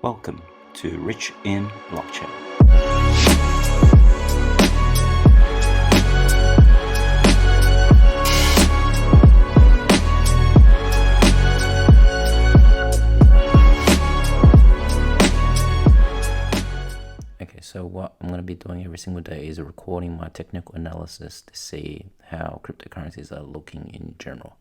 Welcome to Rich in Blockchain. Okay, so what I'm going to be doing every single day is recording my technical analysis to see how cryptocurrencies are looking in general.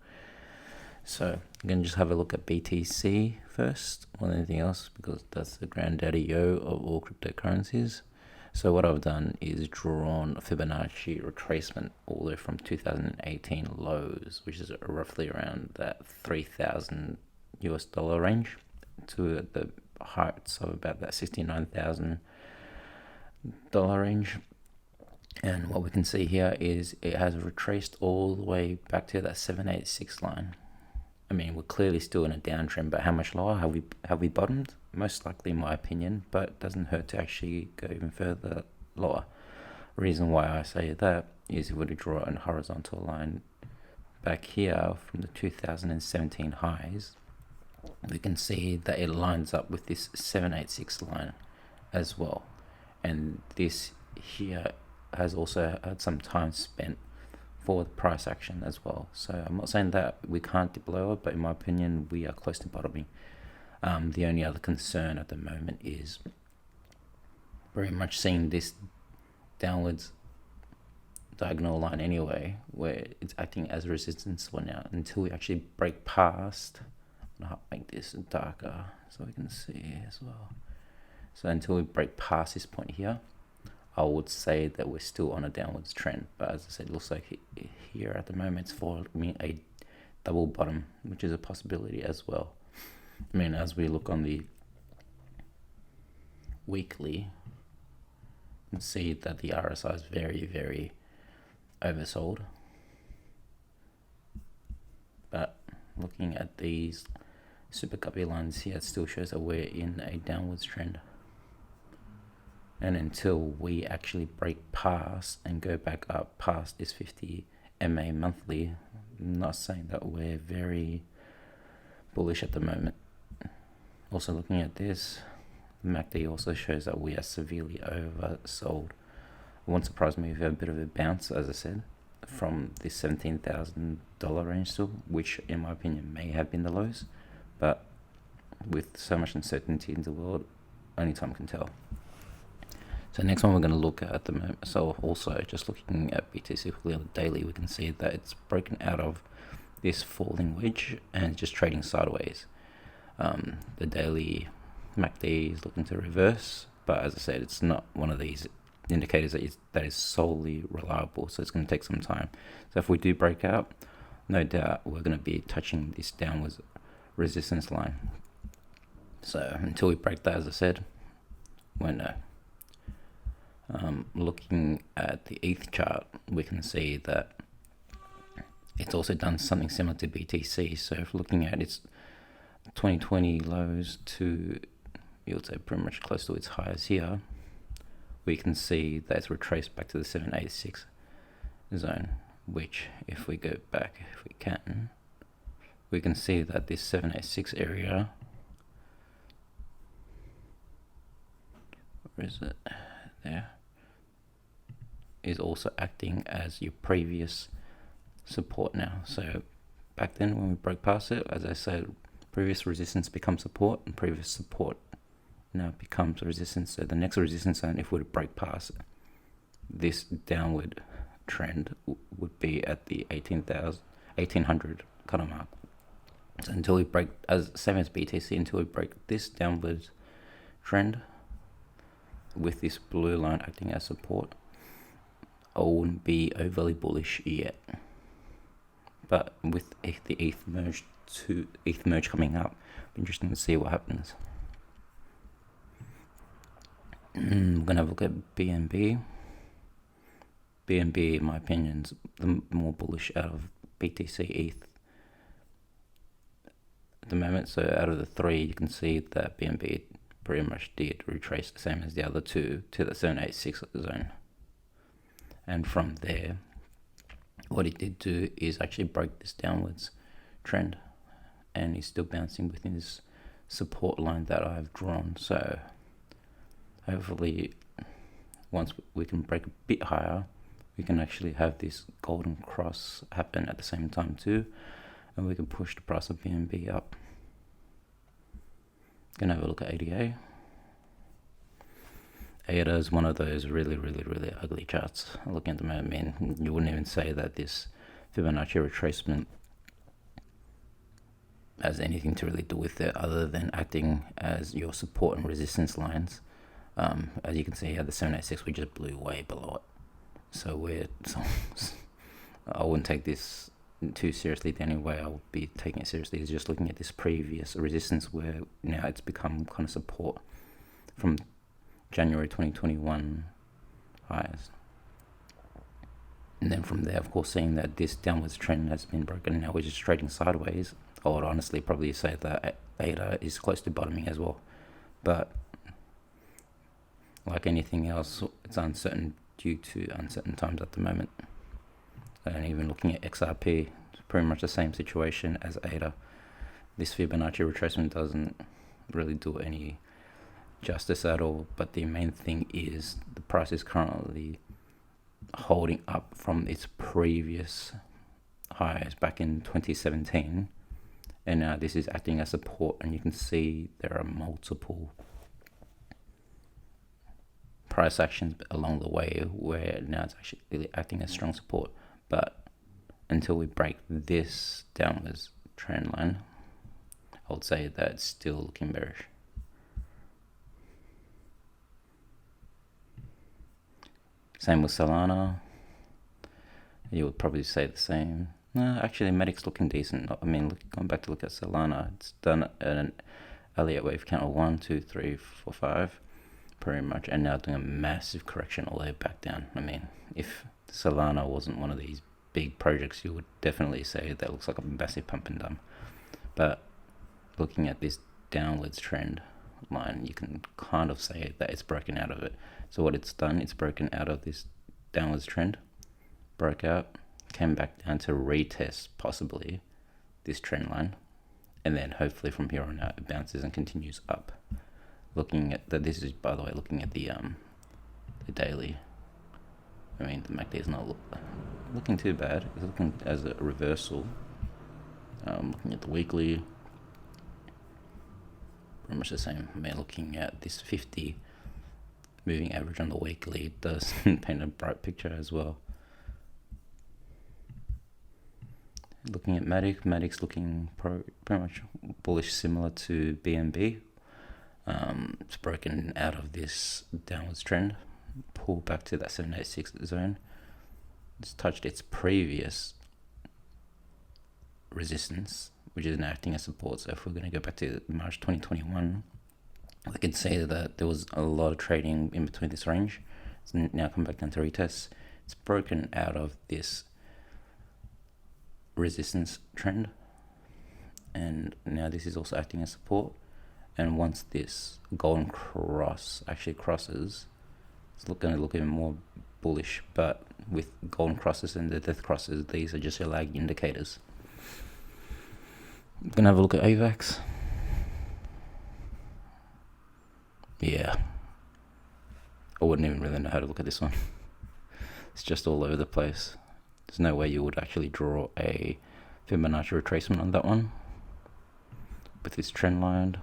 So I'm going to just have a look at BTC first, more than anything else, because that's the granddaddy-o of all cryptocurrencies. So what I've done is drawn a Fibonacci retracement all the way from 2018 lows, which is roughly around that 3,000 US dollar range, to the heights of about that $69,000 range. And what we can see here is it has retraced all the way back to that 786 line. I mean, we're clearly still in a downtrend, but how much lower have we bottomed? Most likely, in my opinion, but it doesn't hurt to actually go even further lower. Reason why I say that is if we were to draw a horizontal line back here from the 2017 highs, we can see that it lines up with this 786 line as well. And this here has also had some time spent for the price action as well. So I'm not saying that we can't dip lower, but in my opinion, we are close to bottoming. The only other concern at the moment is very much seeing this downwards diagonal line anyway, where it's acting as resistance for now until we actually break past. I'm gonna make this darker so we can see as well. So until we break past this point here, I would say that we're still on a downwards trend, but as I said, it looks like here at the moment it's forming a double bottom, which is a possibility as well. I mean, as we look on the weekly, you can see that the RSI is very, very oversold. But looking at these super guppy lines here, it still shows that we're in a downwards trend. And until we actually break past and go back up past this 50 MA monthly, I'm not saying that we're very bullish at the moment. Also looking at this, the MACD also shows that we are severely oversold. It won't surprise me if we have a bit of a bounce, as I said, from this $17,000 range still, which in my opinion may have been the lows, but with so much uncertainty in the world, only time can tell. So next one we're going to look at the moment. So also just looking at BTC quickly on the daily, we can see that it's broken out of this falling wedge and just trading sideways. The daily MACD is looking to reverse, but as I said, it's not one of these indicators that is solely reliable. So it's going to take some time. So if we do break out, no doubt we're going to be touching this downwards resistance line. So until we break that, as I said, we're no. Looking at the ETH chart, we can see that it's also done something similar to BTC. So if looking at its 2020 lows to, you would say pretty much close to its highs here, we can see that it's retraced back to the 786 zone, which if we go back, if we can, we can see that this 786 area, where is it? There, is also acting as your previous support now. So back then when we broke past it, as I said, previous resistance becomes support and previous support now becomes resistance. So the next resistance zone, if we were to break past this downward trend, would be at the 1800 kind of mark. So until we break, as same as BTC, until we break this downward trend with this blue line acting as support, I wouldn't be overly bullish yet. But with the ETH merge coming up, interesting to see what happens. I'm gonna have a look at BNB. BNB, in my opinion, is the more bullish out of BTC ETH at the moment. So out of the three, you can see that BNB pretty much did retrace the same as the other two to the 786 zone. And from there, what it did do is actually break this downwards trend, and is still bouncing within this support line that I've drawn. So hopefully once we can break a bit higher, we can actually have this golden cross happen at the same time too, and we can push the price of BNB up. Gonna have a look at ADA. ADA is one of those really ugly charts. Looking at the moment, I mean, you wouldn't even say that this Fibonacci retracement has anything to really do with it other than acting as your support and resistance lines. As you can see here, the 786, we just blew way below it. So I wouldn't take this too seriously. The only way I would be taking it seriously is just looking at this previous resistance where now it's become kind of support from January 2021 highs. And then from there, of course, seeing that this downwards trend has been broken, now we're just trading sideways. I would honestly probably say that ADA is close to bottoming as well. But like anything else, it's uncertain due to uncertain times at the moment. And even looking at XRP, it's pretty much the same situation as ADA. This Fibonacci retracement doesn't really do any justice at all, but the main thing is the price is currently holding up from its previous highs back in 2017, and now this is acting as support, and you can see there are multiple price actions along the way where now it's actually acting as strong support. But until we break this downwards trend line, I would say that it's still looking bearish. Same with Solana. You would probably say the same. No, actually, Medic's looking decent. I mean, going back to look at Solana, it's done an Elliott wave count of 1, 2, 3, 4, 5, pretty much, and now doing a massive correction all the way back down. I mean, if Solana wasn't one of these big projects, you would definitely say that looks like a massive pump and dump. But looking at this downwards trend line, you can kind of say that it's broken out of it. So what it's done, it's broken out of this downwards trend, broke out, came back down to retest possibly this trend line, and then hopefully from here on out it bounces and continues up. Looking at the, this is by the way looking at the daily. I mean, the MACD is not looking too bad. It's looking as a reversal. Looking at the weekly, pretty much the same. I mean, looking at this 50 moving average on the weekly does paint a bright picture as well. Looking at Matic's looking pretty much bullish, similar to BNB. It's broken out of this downwards trend, pulled back to that 786 zone. It's touched its previous resistance, which is now acting as support. So if we're going to go back to March 2021, we can see that there was a lot of trading in between this range. It's now come back down to retest. It's broken out of this resistance trend, and now this is also acting as support. And once this golden cross actually crosses, it's going to look even more bullish. But with golden crosses and the death crosses, these are just your lag indicators. I'm gonna have a look at AVAX. Yeah, I wouldn't even really know how to look at this one. It's just all over the place. There's no way you would actually draw a Fibonacci retracement on that one with this trend line.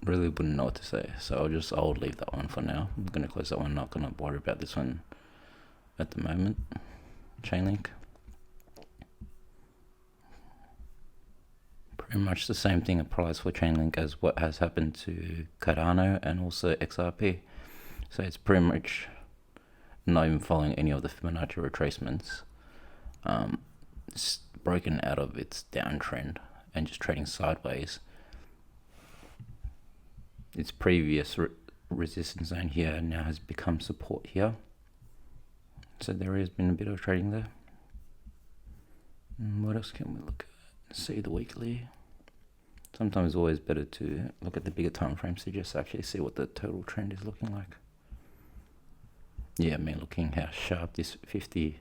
Really wouldn't know what to say, so I'll leave that one for now. I'm gonna close that one, not gonna worry about this one at the moment. Chainlink, pretty much the same thing applies for Chainlink as what has happened to Cardano and also XRP. So it's pretty much not even following any of the Fibonacci retracements. It's broken out of its downtrend and just trading sideways. Its previous resistance zone here now has become support here. So there has been a bit of trading there. What else can we look at? See the weekly. Sometimes it's always better to look at the bigger time frames to just actually see what the total trend is looking like. yeah, I mean, looking how sharp this 50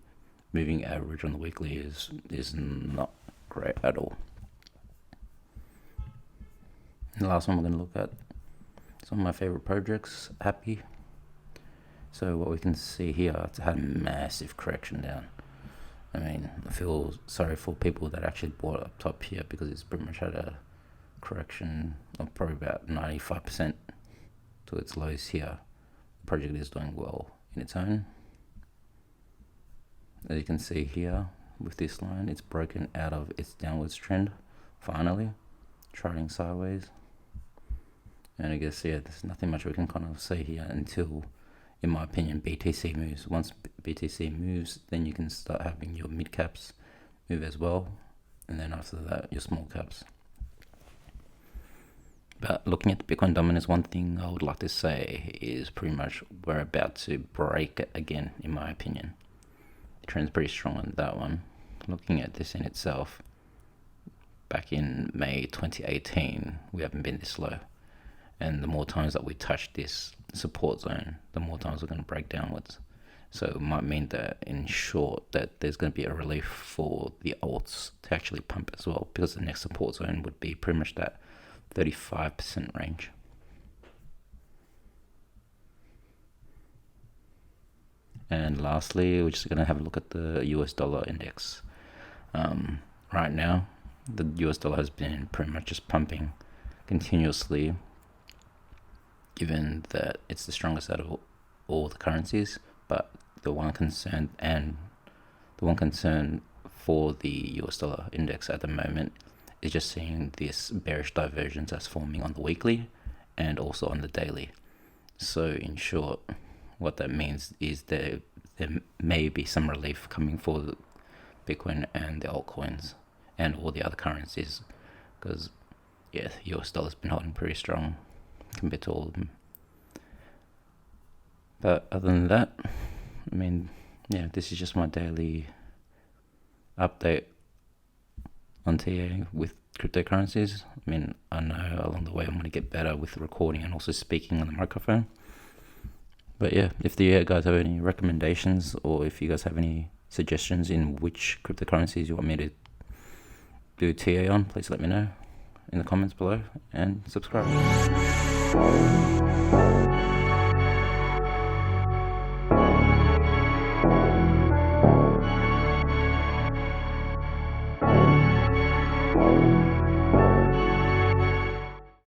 moving average on the weekly is not great at all. And the last one we're going to look at some of my favorite projects, Happy. So what we can see here, it's had a massive correction down. I mean, I feel sorry for people that actually bought up top here, because it's pretty much had a correction of probably about 95% to its lows here. The project is doing well in its own. As you can see here with this line, it's broken out of its downwards trend finally, trading sideways. And I guess, yeah, there's nothing much we can kind of say here until, in my opinion, BTC moves. Once BTC moves, then you can start having your mid caps move as well, and then after that your small caps. But looking at the Bitcoin dominance, one thing I would like to say is pretty much we're about to break it again, in my opinion. The trend's pretty strong on that one. Looking at this in itself, back in May 2018, we haven't been this low. And the more times that we touch this support zone, the more times we're going to break downwards. So it might mean that, in short, that there's going to be a relief for the alts to actually pump as well, because the next support zone would be pretty much that 35% range. And lastly, we're just going to have a look at the US dollar index. Right now, the US dollar has been pretty much just pumping continuously, given that it's the strongest out of all the currencies. But the one concern for the US dollar index at the moment is just seeing this bearish divergence that's forming on the weekly and also on the daily. So in short, what that means is there may be some relief coming for the Bitcoin and the altcoins and all the other currencies, because yeah, the US dollar's been holding pretty strong compared to all of them. But other than that, I mean, yeah, this is just my daily update on TA with cryptocurrencies. I mean, I know along the way I'm going to get better with recording and also speaking on the microphone. But yeah, if you guys have any recommendations, or if you guys have any suggestions in which cryptocurrencies you want me to do TA on, please let me know in the comments below, and subscribe.